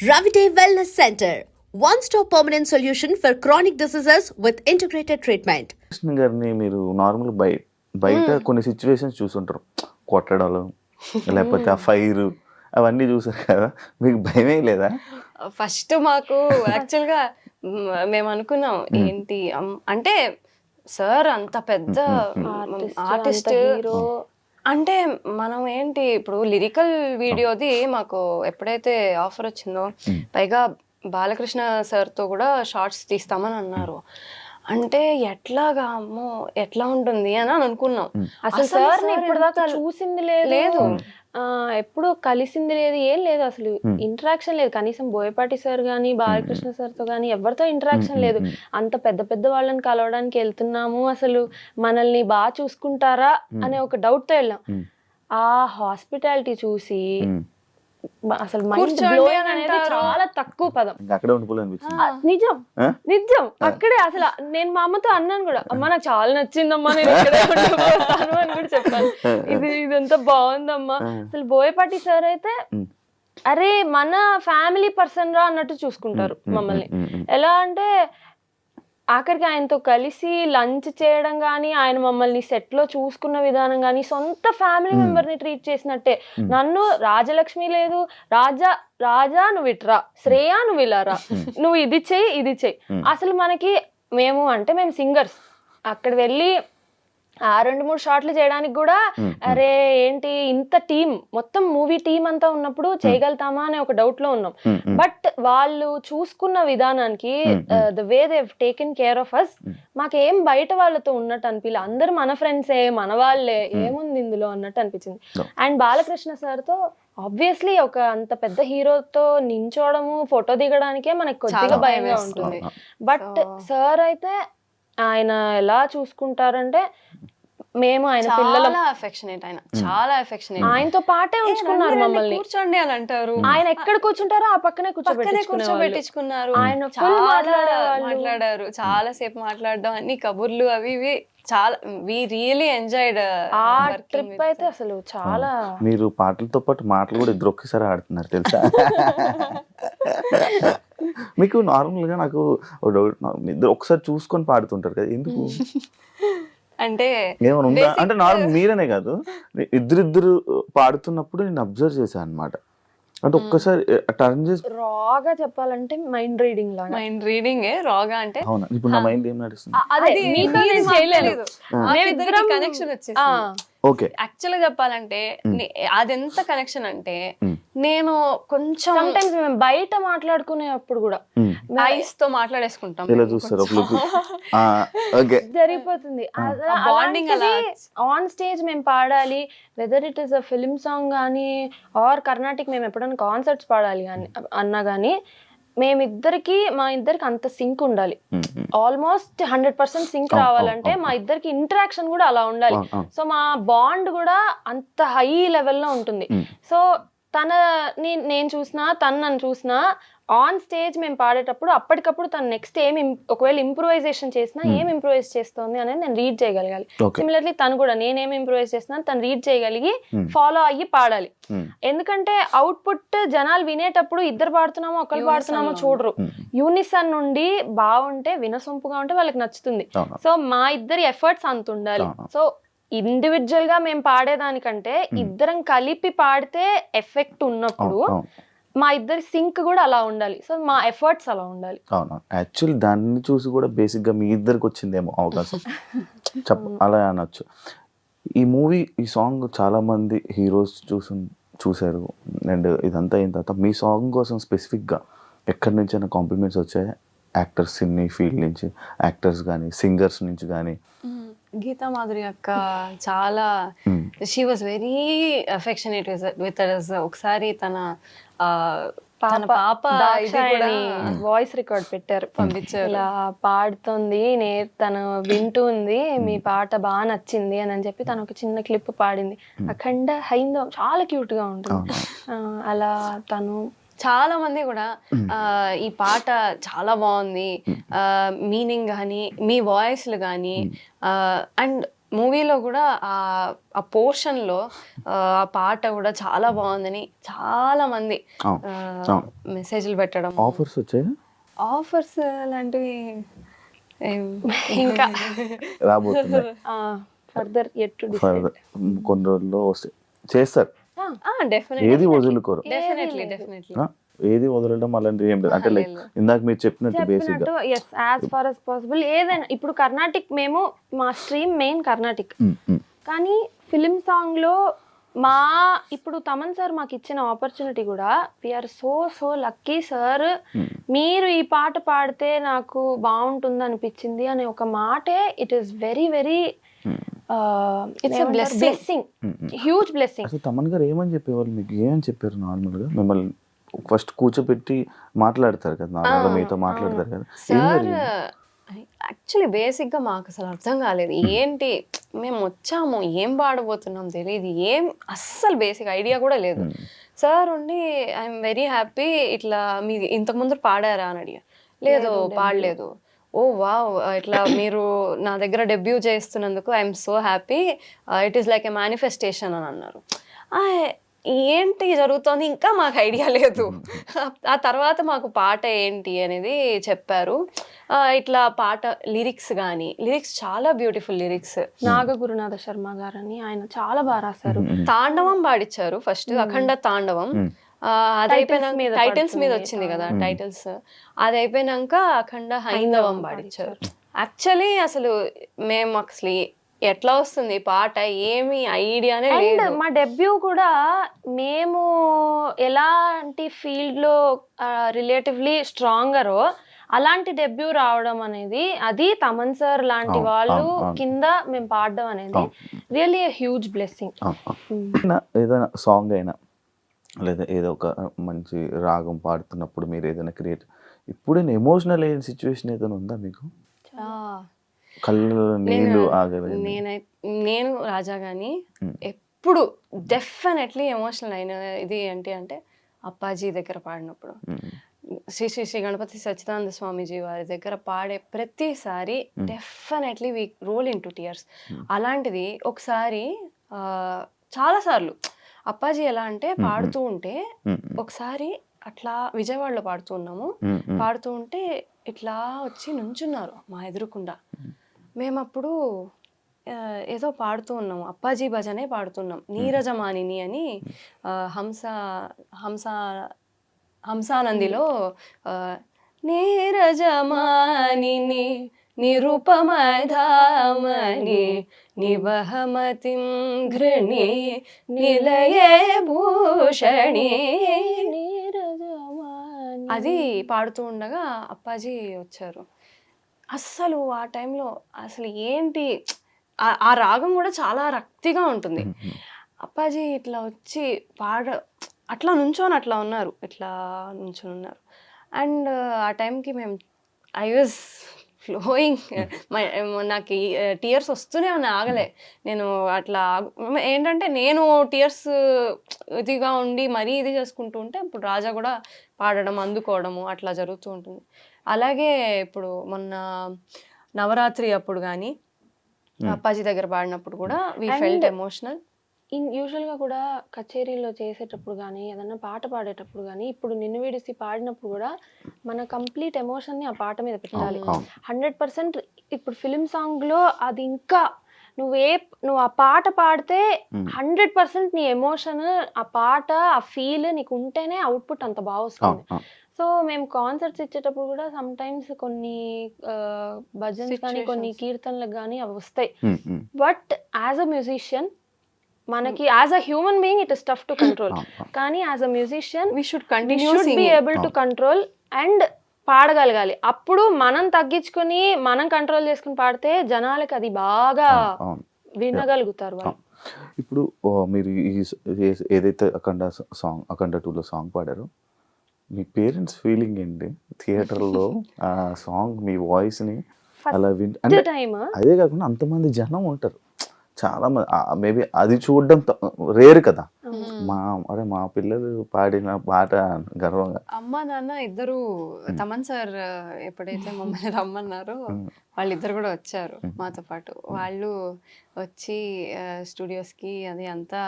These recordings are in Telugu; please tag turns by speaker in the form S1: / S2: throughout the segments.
S1: Ravite Wellness Center, one-stop permanent solution for chronic diseases with integrated treatment.
S2: Krishna గారిని మీరు నార్మల్ బయట కొన్ని సిచ్యువేషన్స్ చూసుంటారు, కొట్టడాలు లేకపోతే ఆ ఫైర్ అవన్నీ చూసారు కదా, మీకు భయమే లేదా?
S3: ఫస్ట్ మాకు యాక్చువల్గా మేము అనుకున్నాం ఏంటి అంటే సార్ అంత పెద్ద ఆర్టిస్ట్ అంటే మనం ఏంటి ఇప్పుడు లిరికల్ వీడియోది మాకు ఎప్పుడైతే ఆఫర్ వచ్చిందో పైగా బాలకృష్ణ సార్తో కూడా షార్ట్స్ తీస్తామని అన్నారు. అంటే ఎట్లాగా అమ్మో ఎట్లా ఉంటుంది అని అనుకున్నాం.
S4: అసలు సార్ ఇప్పుడు దాకా చూసింది లేదు, ఎప్పుడు కలిసింది లేదు, ఏం లేదు, అసలు ఇంటరాక్షన్ లేదు. కనీసం బోయపాటి సార్ గానీ బాలకృష్ణ సార్ తో గానీ ఎవరితో ఇంటరాక్షన్ లేదు. అంత పెద్ద పెద్ద వాళ్ళని కలవడానికి వెళ్తున్నాము, అసలు మనల్ని బాగా చూసుకుంటారా అనే ఒక డౌట్ తో వెళ్ళాం. ఆ హాస్పిటాలిటీ చూసి అసలు మైండ్ బ్లోయింగ్ అనేది చాలా తక్కువ పదం.
S2: అక్కడే ఉండిపోవాలనిపించింది.
S4: నిజం నిజం అక్కడే అసలు నేను మా అమ్మతో అన్నాను కూడా, అమ్మ నాకు చాలా నచ్చిందమ్మా, నేను ఇక్కడే ఉండిపోతాను అని కూడా చెప్పాను. ఇదంతా బాగుందమ్మా. అసలు బోయపాటి సార్ అయితే అరే మన ఫ్యామిలీ పర్సన్ రా అన్నట్టు చూసుకుంటారు మమ్మల్ని. ఎలా అంటే ఆఖరికి ఆయనతో కలిసి లంచ్ చేయడం కానీ, ఆయన మమ్మల్ని సెట్ లో చూసుకున్న విధానం కానీ సొంత ఫ్యామిలీ మెంబర్ ని ట్రీట్ చేసినట్టే. నన్ను రాజలక్ష్మి లేదు, రాజా నువ్వు ఇట్రా, శ్రేయా నువ్వు ఇలారా, నువ్వు ఇది చెయ్యి. అసలు మేము సింగర్స్ అక్కడ వెళ్ళి 2-3 షాట్లు చేయడానికి కూడా అరే ఏంటి ఇంత టీం, మొత్తం మూవీ టీం అంతా ఉన్నప్పుడు చేయగలుగుతామా అనే ఒక డౌట్ లో ఉన్నాం. బట్ వాళ్ళు చూసుకున్న విధానానికి the way they taken care of us, మాకేం బయట వాళ్ళతో ఉన్నట్టు అనిపించలే. అందరు మన ఫ్రెండ్సే, మన వాళ్ళే, ఏముంది ఇందులో అన్నట్టు అనిపించింది. అండ్ బాలకృష్ణ సార్ తో ఆబ్వియస్లీ ఒక అంత పెద్ద హీరోతో నించోవడము, ఫోటో దిగడానికే మనకు కొద్దిగా భయంగా ఉంటుంది. బట్ సార్ అయితే ఆయన ఎలా చూసుకుంటారంటే, మేము ఆయన పిల్లల
S3: అఫెక్షనేట్, ఆయన చాలా అఫెక్షనేట్.
S4: ఆయనతో పాటే ఉంచుకున్నారు మమ్మల్ని.
S3: కూర్చోండి అని అంటారు,
S4: ఆయన ఎక్కడ కూర్చుంటారో ఆ పక్కనే
S3: కూర్చోబెట్టించుకున్నారు. ఆయన మాట్లాడారు, చాలా సేపు మాట్లాడడం, అన్ని కబుర్లు అవి ఇవి చాలా. వి రియలీ ఎంజాయ్డ్
S4: ఆ ట్రిప్ అయితే. అసలు చాలా
S2: మీరు పాటలతో పాటు మాటలు కూడా ఇద్దరు ఒకేసారి ఆడుతున్నారు తెలుసా. మీకు నార్మల్ గా నాకు ఇద్దరు ఒకసారి చూసుకొని పాడుతుంటారు కదా, ఎందుకు?
S3: అంటే
S2: ఏమైనా ఉందా అంటే నార్మల్ మీరనే కాదు, ఇద్దరిద్దరు పాడుతున్నప్పుడు నేను అబ్జర్వ్ చేశాను అనమాట. అంటే ఒక్కసారి టర్న్ చేసి
S4: రాగా చెప్పాలంటే మైండ్ రీడింగ్ లాగా.
S3: మైండ్ రీడింగ్ రాగా అంటే
S2: అవునా, ఇప్పుడు నా మైండ్ ఏం నడుస్తుంది?
S4: అదే మీతో నేను చేయలేదు,
S3: మేమిద్దరం కనెక్షన్ వచ్చేసి.
S2: ఓకే,
S3: యాక్చువల్ గా చెప్పాలంటే అదెంత కనెక్షన్ అంటే, నేను కొంచెం
S4: సమ్టైమ్స్ మేము బయట మాట్లాడుకునేటప్పుడు కూడా
S3: ఐస్ తో మాట్లాడేసుకుంటాం,
S2: ఇలా చూస్తారు
S4: జరిగిపోతుంది. ఆన్ స్టేజ్ మేము పాడాలి, whether it is a film song కానీ ఆర్ కర్ణాటిక్, మేము ఎప్పుడైనా కాన్సర్ట్స్ పాడాలి కానీ అన్నా కానీ మా ఇద్దరికి అంత సింక్ ఉండాలి. ఆల్మోస్ట్ 100% సింక్ రావాలంటే మా ఇద్దరికి ఇంటరాక్షన్ కూడా అలా ఉండాలి. సో మా బాండ్ కూడా అంత హై లెవెల్లో ఉంటుంది. సో నేను చూసినా, తను నన్ను చూసినా, ఆన్ స్టేజ్ మేము పాడేటప్పుడు అప్పటికప్పుడు తను నెక్స్ట్ ఒకవేళ ఇంప్రూవైజేషన్ చేసినా ఏం ఇంప్రూవైజ్ చేస్తుంది అనేది నేను రీడ్ చేయగలగాలి. సిమిలర్లీ తను కూడా నేనేం ఇంప్రూవైజ్ చేస్తున్నాను తను రీడ్ చేయగలిగి ఫాలో అయ్యి పాడాలి. ఎందుకంటే అవుట్పుట్ జనాలు వినేటప్పుడు ఇద్దరు పాడుతున్నామో ఒకరు పాడుతున్నామో చూడరు. యూనిసన్ నుండి బాగుంటే, వినసొంపుగా ఉంటే వాళ్ళకి నచ్చుతుంది. సో మా ఇద్దరి ఎఫర్ట్స్ అంత ఉండాలి. సో ఇండివిజువల్ గా మేము పాడేదానికంటే ఇద్దరం కలిపి పాడితే ఎఫెక్ట్ ఉన్నప్పుడు మా ఇద్దరి సింక్ కూడా అలా ఉండాలి. సో మా ఎఫర్ట్స్ అలా ఉండాలి.
S2: అవును, యాక్చువల్లీ దాన్ని చూసి కూడా బేసిక్ గా మీ ఇద్దరికి వచ్చిందేమో అవకాశం అలా అనొచ్చు. ఈ మూవీ, ఈ సాంగ్ చాలా మంది హీరోస్ చూసారు అండ్ ఇదంతా అయిన తర్వాత మీ సాంగ్ కోసం స్పెసిఫిక్ గా ఎక్కడి నుంచి అయినా కాంప్లిమెంట్స్ వచ్చాయి? యాక్టర్స్, సినీ ఫీల్డ్ నుంచి యాక్టర్స్ కానీ సింగర్స్ నుంచి కానీ?
S3: గీతా మాధురి అక్క చాలా, she was very affectionate with us. ఒకసారి తన పాప
S4: వాయిస్ రికార్డ్ పెట్టారు, పంపించారు. ఇలా పాడుతుంది, తను వింటుంది, మీ పాట బాగా నచ్చింది అని చెప్పి తను ఒక చిన్న క్లిప్ పాడింది. అఖండ హైందవం చాలా క్యూట్ గా ఉంటుంది. అలా తను
S3: చాలా మంది కూడా ఈ పాట చాలా బాగుంది, మీనింగ్ కానీ మీ వాయిస్లు కానీ, అండ్ మూవీలో కూడా ఆ పోర్షన్ లో ఆ పాట కూడా చాలా బాగుందని చాలా మంది మెసేజ్లు పెట్టడం,
S2: ఆఫర్స్ వచ్చాయి
S3: ఆఫర్స్ లాంటివి
S4: ఇంకా
S2: రాబోతున్నాయి
S4: ఫర్దర్ ఎట్ టు
S2: ఫర్దర్ కొన్ని రోజుల్లో వస్తాయి, చేస్తారు.
S3: డెఫినెట్లీ
S2: ఏది వదులుకోరు,
S3: డెఫినెట్లీ
S2: ఆ? ఏది వదలడం అలాంటివి ఏం లేదు. అంటే లైక్ ఇందాక మీరు చెప్పినట్టు బేసిక్ గా
S4: as as far as possible ఏదైనా. ఇప్పుడు కర్ణాటిక్, మేము మా స్ట్రీమ్ మెయిన్ కర్ణాటిక్, కానీ ఫిలిం సాంగ్ లో ఇప్పుడు తమన్ సార్ మాకు ఇచ్చిన ఆపర్చునిటీ కూడా వీఆర్ సో లక్కీ సార్. మీరు ఈ పాట పాడితే నాకు బాగుంటుంది అనిపించింది అనే ఒక మాటే it is very very blessing, huge blessing.
S2: అసలు తమన్ గారు ఏమని చెప్పేవాళ్ళు మీకు? ఏమని చెప్పారు నార్మల్ గా? మిమ్మల్ని ఫస్ట్ కూర్చోబెట్టి మాట్లాడతారు కదా, నార్మల్ గా మీతో మాట్లాడతారు కదా, ఏం
S3: సార్
S2: జరిగింది?
S3: యాక్చువల్లీ బేసిక్గా మాకు అసలు అర్థం కాలేదు, ఏంటి మేము వచ్చాము ఏం పాడబోతున్నాం తెలియదు, ఏం అస్సలు బేసిక్ ఐడియా కూడా లేదు. సార్ ఉండి ఐఎమ్ వెరీ హ్యాపీ, ఇట్లా మీ ఇంతకు ముందు పాడారా అని అడిగా. లేదు పాడలేదు. ఓ వావ్, ఇట్లా మీరు నా దగ్గర డెబ్యూ చేస్తున్నందుకు I'm so happy, it is like a manifestation అని అన్నారు. ఏంటి జరుగుతోంది ఇంకా మాకు ఐడియా లేదు. ఆ తర్వాత మాకు పాట ఏంటి అనేది చెప్పారు. ఇట్లా పాట లిరిక్స్ చాలా బ్యూటిఫుల్ లిరిక్స్.
S4: నాగగురునాథ శర్మ గారని ఆయన చాలా బాగా రాశారు.
S3: తాండవం పాడిచ్చారు ఫస్ట్, అఖండ తాండవం. అది అయిపోయినాక టైటిల్స్ మీద వచ్చింది కదా టైటిల్స్, అది అయిపోయినాక అఖండ హైందవం పాడిచ్చారు. యాక్చువల్లీ అసలు మేము అసలు ఎట్లా వస్తుంది పాట ఏమి ఐడియానే లేదు.
S4: మా డెబ్యూ కూడా మేము ఎలాంటి ఫీల్డ్ లో రిలేటివ్లీ స్ట్రాంగరో అలాంటి డెబ్యూ రావడం అనేది, అది తమన్ సార్ లాంటి వాళ్ళు కింద మేము పాడడం అనేది రియల్లీ హ్యూజ్ బ్లెస్సింగ్.
S2: ఏదైనా సాంగ్ అయినా లేదా ఏదో ఒక మంచి రాగం పాడుతున్నప్పుడు మీరు ఏదైనా క్రియేట్, ఇప్పుడైనా ఎమోషనల్ అయిన సిచ్యువేషన్ ఏదైనా ఉందా మీకు? కళ్ళు నీళ్ళు ఆగలేదు.
S3: నేను రాజా గాని ఎప్పుడు డెఫినెట్లీ ఎమోషనల్ అయిన ఇది ఏంటి అంటే అప్పాజీ దగ్గర పాడినప్పుడు, శ్రీ శ్రీ శ్రీ గణపతి సచ్చిదానంద స్వామీజీ వారి దగ్గర పాడే ప్రతిసారి definitely we roll into tears. అలాంటిది ఒకసారి చాలా సార్లు అప్పాజీ ఎలా అంటే పాడుతూ ఉంటే ఒకసారి అట్లా విజయవాడలో పాడుతూ ఉన్నాము, పాడుతూ ఉంటే ఇట్లా వచ్చి నుంచున్నారు మా ఎదురుకుండా. మేము అప్పుడు ఏదో పాడుతూ ఉన్నాము, అప్పాజీ భజనే పాడుతున్నాం, నీరజమానిని అని హంసానందిలో నీరజమానిని నిరుపమధామని నివహమతిం ఘృణి నిలయే భూషణి, అది పాడుతూ ఉండగా అప్పాజీ వచ్చారు. అస్సలు ఆ టైంలో అసలు ఏంటి, ఆ రాగం కూడా చాలా రక్తిగా ఉంటుంది. అప్పాజీ ఇట్లా వచ్చి అట్లా నుంచొని అట్లా ఉన్నారు, ఇట్లా నుంచొని ఉన్నారు. అండ్ ఆ టైంకి మేము ఐ వాజ్ ఫ్లోయింగ్, నాకు టీయర్స్ వస్తూనే ఉన్నాయి, ఆగలే. నేను అట్లా ఏంటంటే నేను టీయర్స్ ఇదిగా ఉండి మరీ ఇది చేసుకుంటూ ఉంటే ఇప్పుడు రాజా కూడా పాడడం అందుకోవడము అట్లా జరుగుతూ ఉంటుంది. అలాగే ఇప్పుడు మొన్న నవరాత్రి అప్పుడు కానీ అప్పాజీ దగ్గర పాడినప్పుడు కూడా వి ఫెల్ట్ ఎమోషనల్.
S4: యూజువల్గా కూడా కచేరీలో చేసేటప్పుడు కానీ ఏదన్నా పాట పాడేటప్పుడు కానీ ఇప్పుడు నిన్ను విడిసి పాడినప్పుడు కూడా మన కంప్లీట్ ఎమోషన్ని ఆ పాట మీద పెట్టాలి 100%. ఇప్పుడు ఫిలిం సాంగ్లో అది ఇంకా నువ్వు ఆ పాట పాడితే 100% నీ ఎమోషన్, ఆ పాట, ఆ ఫీల్ నీకు ఉంటేనే అవుట్పుట్ అంత బాగా వస్తుంది. సో మేము కాన్సర్ట్స్ ఇచ్చేటప్పుడు కూడా సమ్ టైమ్స్ కొన్ని భజన్స్ కానీ కొన్ని కీర్తనలకు కానీ అవి వస్తాయి. బట్ యాజ్ అ మ్యూజిషియన్ మనకి as a human being it is tough to control, కానీ as a musician
S3: we should be
S4: able to control and పాడగలగాలి. అప్పుడు మనం తగ్గించుకొని మనం కంట్రోల్ చేసుకుని పాడితే జనాలకి అది బాగా వినగలుగుతారు వాళ్ళు.
S2: ఇప్పుడు మీరు ఏదైతే అఖండ 2లో సాంగ్ పాడారో మీ పేరెంట్స్ ఫీలింగ్ ఏంటి థియేటర్లో ఆ సాంగ్ మీ వాయిస్ని అలా అంటే అదే కాకుండా అంతమంది జనం ఉంటారు, చాలా మంది మేబీ అది చూడడం రేర్ కదా. మా పిల్లలు పాడిన పాట గర్వంగా.
S3: అమ్మ నాన్న ఇద్దరు తమన్ సార్ ఎప్పుడైతే మమ్మల్ని రమ్మన్నారో వాళ్ళిద్దరు కూడా వచ్చారు మాతో పాటు. వాళ్ళు వచ్చి స్టూడియోస్ కి అది అంతా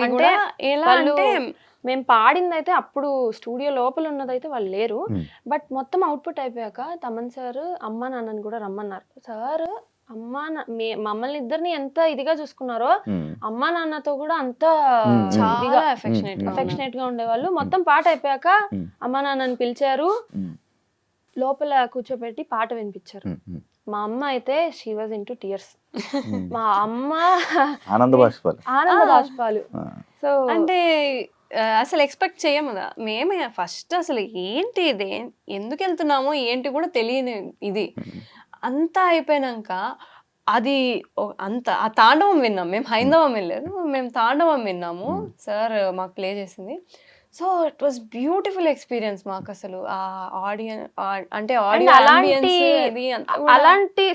S4: అంటే ఎలా అంటే మేము పాడింది అయితే అప్పుడు స్టూడియో లోపల ఉన్నదైతే వాళ్ళు లేరు. బట్ మొత్తం అవుట్పుట్ అయిపోయాక తమన్ సార్ అమ్మ నాన్నని కూడా రమ్మన్నారు. సార్ మమ్మల్ని ఇద్దరిని ఎంత ఇదిగా చూసుకున్నారో అమ్మా నాన్నతో కూడా అంత
S3: చాలా
S4: అఫెక్షనేట్ గా ఉండేవాళ్ళు. మొత్తం పాట అయిపోయాక అమ్మా నాన్నని పిలిచారు, లోపల కూర్చోబెట్టి పాట వినిపించారు. మా అమ్మ అయితే షీ వాజ్ ఇంటూ టీయర్స్. మా అమ్మ
S2: ఆనంద
S4: బాష్పాలు. సో
S3: అంటే అసలు ఎక్స్పెక్ట్ చేయము కదా మేమే. ఫస్ట్ అసలు ఏంటి ఇది, ఎందుకు వెళ్తున్నామో ఏంటి కూడా తెలియని ఇది అంతా అయిపోయినాక అది అంత ఆ తాండవం విన్నాం. మేము హైందవం వెళ్ళలేదు, మేము తాండవం విన్నాము. సార్ మాకు ప్లే చేసింది. So it was beautiful experience మాకు. అసలు ఆ ఆడియన్స్ అంటే
S4: అలాంటి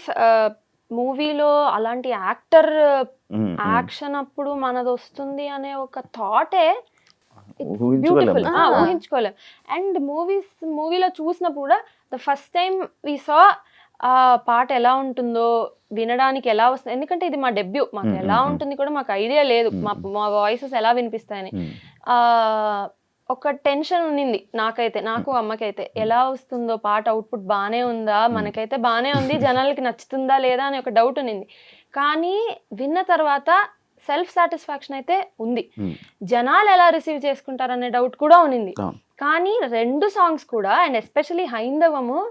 S4: మూవీలో అలాంటి యాక్టర్ యాక్షన్ అప్పుడు మనది వస్తుంది అనే ఒక థాటే బ్యూటిఫుల్, ఊహించుకోలేం. అండ్ మూవీలో చూసినప్పుడు కూడా ద ఫస్ట్ టైం వి సా ఆ పాట ఎలా ఉంటుందో, వినడానికి ఎలా వస్తుంది. ఎందుకంటే ఇది మా డెబ్యూ, మాకు ఎలా ఉంటుంది కూడా మాకు ఐడియా లేదు, మా వాయిసెస్ ఎలా వినిపిస్తాయని. ఒక టెన్షన్ ఉన్నింది నాకైతే, నాకు అమ్మకైతే. ఎలా వస్తుందో పాట, అవుట్పుట్ బాగానే ఉందా, మనకైతే బాగానే ఉంది, జనాలకి నచ్చుతుందా లేదా అని ఒక డౌట్ ఉన్నింది. కానీ విన్న తర్వాత సెల్ఫ్ సాటిస్ఫాక్షన్ అయితే ఉంది. జనాలు ఎలా రిసీవ్ చేసుకుంటారనే డౌట్ కూడా ఉన్నింది. కానీ 2 సాంగ్స్ కూడా, అండ్ ఎస్పెషలీ హైందవము,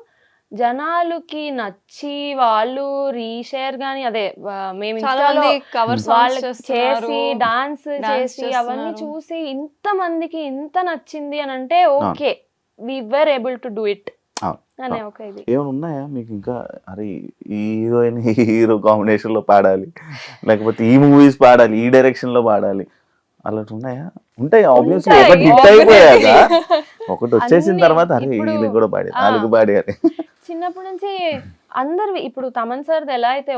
S4: జనాలకి నచ్చి వాళ్ళు రీషేర్ గానీ అదే మేము చేసి డాన్స్ చేసి అవన్నీ చూసి ఇంత మందికి ఇంత నచ్చింది అని అంటే okay, we were able to do it అనే ఒక ఇది.
S2: ఏమైనా ఉన్నాయా మీకు ఇంకా, అరే ఈ హీరోయిన్ హీరో కాంబినేషన్ లో పాడాలి, లేకపోతే ఈ మూవీస్ పాడాలి, ఈ డైరెక్షన్ లో పాడాలి, అలాంటి ఉన్నాయా? ఉంటాయి ఆబ్వియస్లీ. ఒకటి హిట్ అయిపోయాక ఒకటి వచ్చేసిన తర్వాత అరే వీళ్ళకి కూడా పాడి వాళ్ళకి పాడి అని.
S4: చిన్నప్పటి నుంచి అందరు ఇప్పుడు తమన్ సార్ది ఎలా అయితే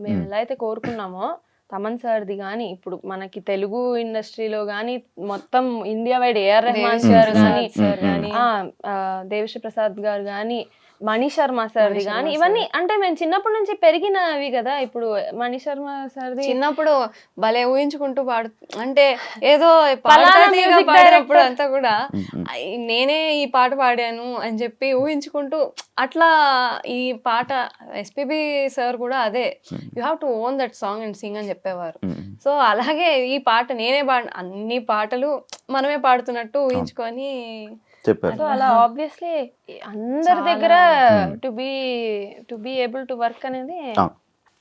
S4: మేము ఎలా అయితే కోరుకున్నామో, తమన్ సార్ది కానీ ఇప్పుడు మనకి తెలుగు ఇండస్ట్రీలో కానీ మొత్తం India wide AR Rahman sir కానీ, దేవిశ్రీ ప్రసాద్ గారు కానీ, మణి శర్మ సార్ది కానీ, ఇవన్నీ అంటే మేము చిన్నప్పటి నుంచి పెరిగినవి కదా. ఇప్పుడు మణి శర్మ సార్ది
S3: చిన్నప్పుడు భలే ఊహించుకుంటూ అంటే ఏదో పాడినప్పుడు అంతా కూడా నేనే ఈ పాట పాడాను అని చెప్పి ఊహించుకుంటూ అట్లా ఈ పాట ఎస్పీబీ సార్ కూడా అదే, you have to own that song and Singh అని చెప్పేవారు. సో అలాగే ఈ పాట నేనే అన్ని పాటలు మనమే పాడుతున్నట్టు ఊహించుకొని
S2: చెప్పారు.
S4: సో అలా ఆబ్వియస్లీ అందరి దగ్గర to be able to work అనేది.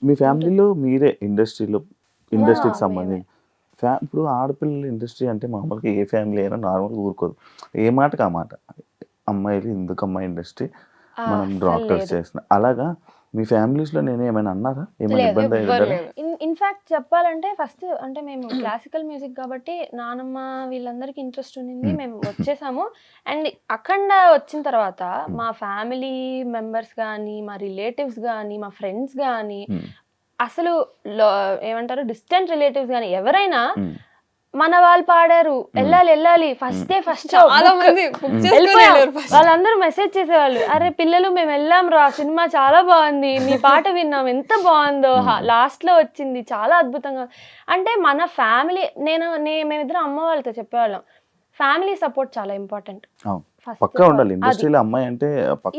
S2: మీ ఫ్యామిలీలో మీరే ఇండస్ట్రీకి సంబంధించి ఇప్పుడు ఆడపిల్లల ఇండస్ట్రీ అంటే మామూలుగా ఏ ఫ్యామిలీ అయినా నార్మల్గా ఊరుకోదు, ఏ మాటకి ఆ మాట. అమ్మాయిలు ఎందుకు అమ్మాయి ఇండస్ట్రీ, మనం డాక్టర్స్ చేసిన, అలాగా మీ ఫ్యామిలీస్ లో నేను ఏమైనా అన్నారా, ఏమైనా ఇబ్బంది అయ్యిందా?
S4: ఇన్ఫాక్ట్ చెప్పాలంటే ఫస్ట్ అంటే మేము క్లాసికల్ మ్యూజిక్ కాబట్టి నానమ్మ వీళ్ళందరికీ ఇంట్రెస్ట్ ఉండింది, మేము వచ్చేసాము. అండ్ అఖండ వచ్చిన తర్వాత మా ఫ్యామిలీ మెంబర్స్ కానీ, మా రిలేటివ్స్ కానీ, మా ఫ్రెండ్స్ కానీ, అసలు ఏమంటారు డిస్టెంట్ రిలేటివ్స్ కానీ ఎవరైనా మన వాళ్ళు పాడారు వెళ్ళాలి ఫస్ట్ వాళ్ళందరూ మెసేజ్ చేసేవాళ్ళు, అరే పిల్లలు మేము వెళ్ళాం రా, సినిమా చాలా బాగుంది, మీ పాట విన్నాం ఎంత బాగుందో, లాస్ట్ లో వచ్చింది చాలా అద్భుతంగా. అంటే మన ఫ్యామిలీ మేమిద్దరం అమ్మ వాళ్ళతో చెప్పేవాళ్ళం, ఫ్యామిలీ సపోర్ట్ చాలా ఇంపార్టెంట్.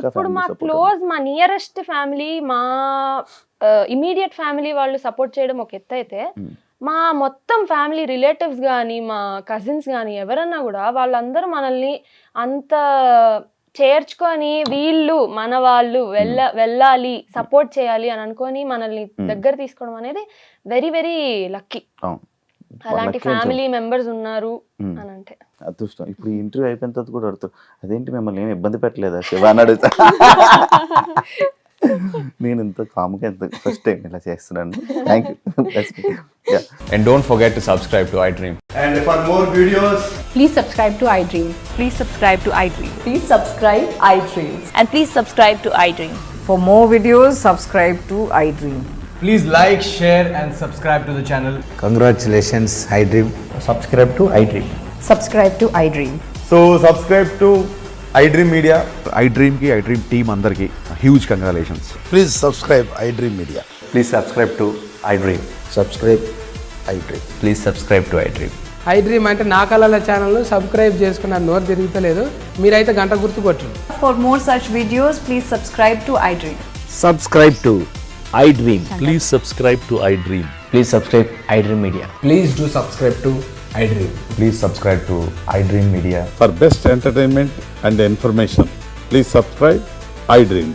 S4: ఇప్పుడు మా క్లోజ్, మా నియరెస్ట్ ఫ్యామిలీ, మా ఇమీడియట్ ఫ్యామిలీ వాళ్ళు సపోర్ట్ చేయడం ఒక ఎత్తు అయితే, మా మొత్తం ఫ్యామిలీ రిలేటివ్స్ కానీ, మా కజిన్స్ కానీ ఎవరన్నా కూడా వాళ్ళందరూ మనల్ని అంత చేర్చుకొని వీళ్ళు మన వాళ్ళు వెళ్ళాలి సపోర్ట్ చేయాలి అని అనుకొని మనల్ని దగ్గర తీసుకోవడం అనేది వెరీ వెరీ లక్కీ. అలాంటి ఫ్యామిలీ మెంబర్స్ ఉన్నారు అని అంటే
S2: అదృష్టం. ఇప్పుడు ఈ ఇంటర్వ్యూ అయిపోయిన తర్వాత కూడా అడుగుతారు, అదేంటి మిమ్మల్ని ఏమి ఇబ్బంది పెట్టలేదా శివ అని అడుగుతా. నేను ఇంత కామ్గా ఎంత ఫస్ట్ టైం ఇలా చేస్తున్నాను. Thank you.
S5: And don't forget to subscribe to iDream.
S6: And for more videos,
S7: please subscribe to iDream.
S8: Please subscribe to iDream.
S7: Please subscribe iDream.
S8: And please subscribe to iDream.
S7: For more videos, subscribe to iDream.
S6: Please like, share, and subscribe to the channel.
S9: Congratulations, iDream.
S6: Subscribe to iDream.
S7: Subscribe to iDream.
S9: So subscribe to iDream Media.
S10: iDream ki iDream team అందరికి huge congratulations.
S9: Please subscribe iDream Media.
S5: Please subscribe to iDream.
S9: Subscribe iDream.
S5: Please subscribe to iDream.
S11: iDream అంటే నా కళల ఛానల్ సబ్స్క్రైబ్ చేసుకున్న నోరు తిరుగుతలేదు, మీరైతే గంట గుర్తు కొట్టండి.
S7: For more such videos, please subscribe to iDream.
S9: Subscribe to iDream.
S10: Please subscribe to iDream.
S5: Please subscribe iDream Media.
S6: Please do subscribe to iDream.
S5: Please subscribe to iDream Media.
S10: For best entertainment and information, please subscribe iDream.